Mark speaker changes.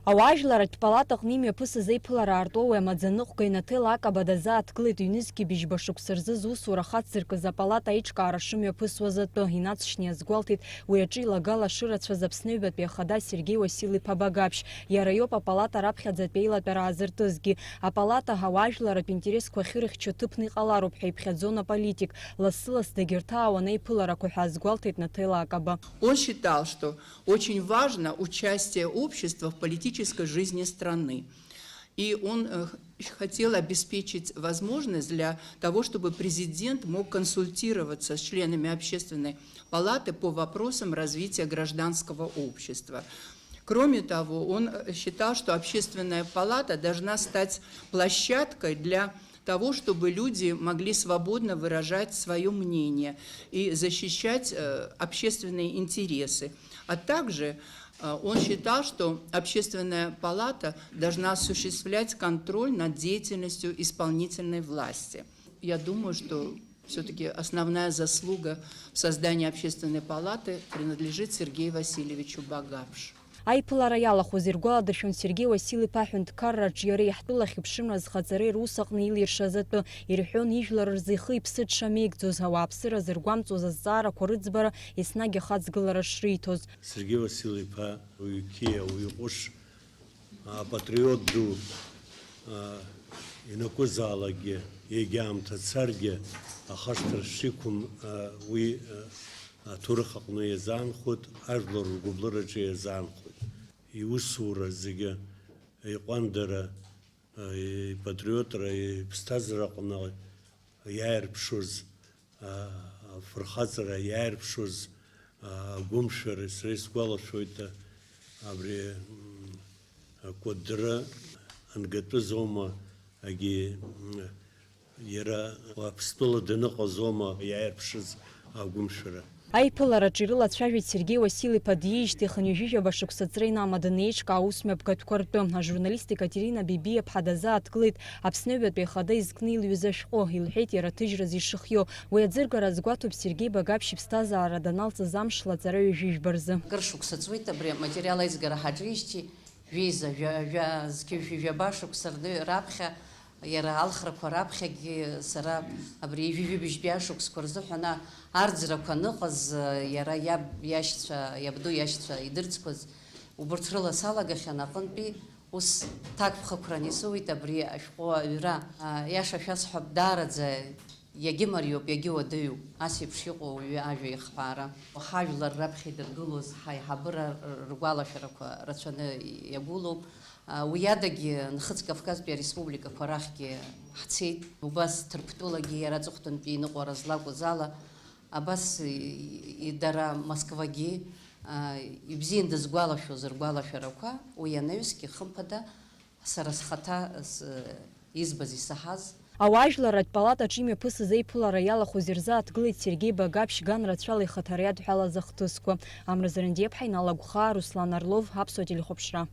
Speaker 1: Ауаажәларатә палатаҟны имҩаԥысыз еиԥылара аарту амаӡаныҟәгаҩ Наҭел Акаба дазааҭгылеит ҩнызқьи быжьба шықәса рзы зусура хацзыркыз апалата аиҿкаара шымҩаԥысуаз атәы. Инацшьны иазгәалҭеит уи аҿы илагала шырацәаз Аԥсны ҩбатәи ахада Сергеи Уасил-иԥа Багаԥшь. Иара иоуп апалата раԥхьаӡатәи еилатәара аазыртызгьы. Апалата ауаажәларатә интересқәа ахьырыхьчо ҭыԥны иҟалароуп ҳәа иԥхьаӡон аполитик. Лассы-ласс дагьырҭаауан еиԥыларақәа ҳәа азгәалҭеит Наҭел Акаба.
Speaker 2: Он считал, что очень важно участие общества в политической жизни страны. И он хотел обеспечить возможность для того, чтобы президент мог консультироваться с членами общественной палаты по вопросам развития гражданского общества. Кроме того, он считал, что общественная палата должна стать площадкой для того, чтобы люди могли свободно выражать свое мнение и защищать общественные интересы. А также он считал, что общественная палата должна осуществлять контроль над деятельностью исполнительной власти. Я думаю, что все-таки основная заслуга в создании общественной палаты принадлежит Сергею Васильевичу Багаԥшь.
Speaker 1: Аиԥылара иалахәыз иргәаладыршәон Сергеи Уасил-иԥа аҳәынҭқарраҿ иара иаҳтәыла хьыԥшымра зхаҵара ирус аҟны илиршаз атәы. Ирҳәон ижәлар рзы ихы-иԥсы дшамеигӡоз, ауааԥсыра зыргәамҵуаз азҵаарақәа рыӡбара еснагь ахаҵгылара шриҭоз.
Speaker 3: Сергеи Васил-иԥа уаҩ қьиа, уаҩ ҟәыш, апатриот ду ианакәызаалакгьы, егьаамҭа царгьы ахашҭра шиқәым уи аҭоурых аҟны иазаанхоит, ажәлар ргәыблыраҿы иазаанхоит. Иусура зегьы иҟәандара, ипатриотра, иԥсҭазаара аҟны иааирԥшыз, афырхаҵара иааирԥшыз агәымшәара сара исгәалашәоит абри акәадра ангатәыз аума, агьи иара Аԥстәыла даныҟаз аума иааирԥшыз агәымшәара.
Speaker 1: Аиԥылараҿ ирылацәажәеит Сергеи Уасил-иԥа диижьҭеи хынҩажәижәаба шықәсаҵра инамаданы еиҿкаа аусмҩаԥгатәқәа ртәы. Ажурналист Екатерина Бибиаԥҳа дазааҭгылеит Аԥсны ҩбатәи ахада изкны илҩыз ашәҟәы. Илҳәеит иара ҭыжьраз ишыхио. Уи аӡыргара азгәаҭоуп Сергеи Багаԥшь иԥсҭазаара даналҵыз амшла аҵара ҩажәижәба рзы.
Speaker 4: Кыр шықәса ҵуеит абри аматериал аизгара ҳаҿижьҭеи жәа-жәаба шықәса раԥхьа иара алхрақәа раԥхьагьы сара абри ижәижәыбыжьтәи ашықәсқәа рзыҳәан арӡрақәа аныҟаз иара иабду иашьцәа идырӡқәаз убырҭ рыла салагахьан аҟынтәи ус ҭакԥхықәран исуит абри ашәҟәы аҩра. Иаша шәасҳәап, даараӡа иагьымариоуп, иагьыуадаҩуп. Ас еиԥш иҟоу ауаҩы ажәа ихҳәаара. Ҳажәлар раԥхьа идыргылоз ҳаиҳабыра ргәалашәарақәа рацәаны иагәылоуп. Уи адагьы Нхыҵ Кавказтәи ареспубликақәа рахьгьы ҳцеит. Убас Ҭырқәтәылагьы иара аҵыхәтәантәи иныҟәара злакәыз ала, абас дара Москвагьы ибзиан дызгәалашәоз ргәалашәарақәа, уи анаҩсгьы хымԥада сара схаҭа избаз исаҳаз.
Speaker 1: Ауаажәларатә палатаҿы имҩаԥысыз еиԥылара иалахәыз ирзааҭгылеит Сергеи Багаԥшь ган рацәала ихаҭара иадҳәалаз ахҭысқәа. Амразарандиеԥҳа, Инал Агәхаа, Руслан Орлов, Аԥсуа телехәаԥшра.